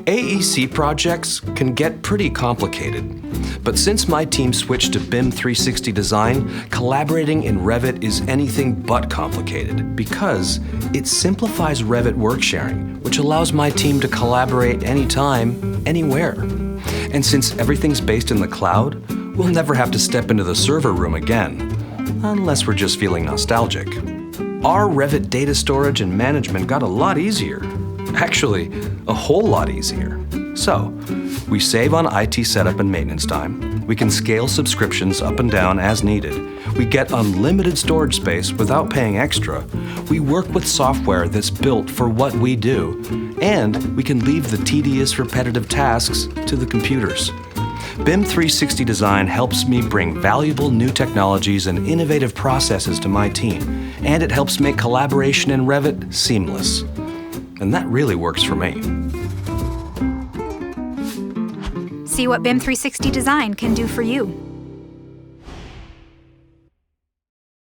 AEC projects can get pretty complicated, but since my team switched to BIM 360 Design, collaborating in Revit is anything but complicated because it simplifies Revit work sharing, which allows my team to collaborate anytime, anywhere. And since everything's based in the cloud, we'll never have to step into the server room again, unless we're just feeling nostalgic. Our Revit data storage and management got a lot easier. Actually, a whole lot easier. So, we save on IT setup and maintenance time. We can scale subscriptions up and down as needed. We get unlimited storage space without paying extra. We work with software that's built for what we do. And we can leave the tedious, repetitive tasks to the computers. BIM 360 Design helps me bring valuable new technologies and innovative processes to my team. And it helps make collaboration in Revit seamless. And that really works for me. See what BIM 360 Design can do for you.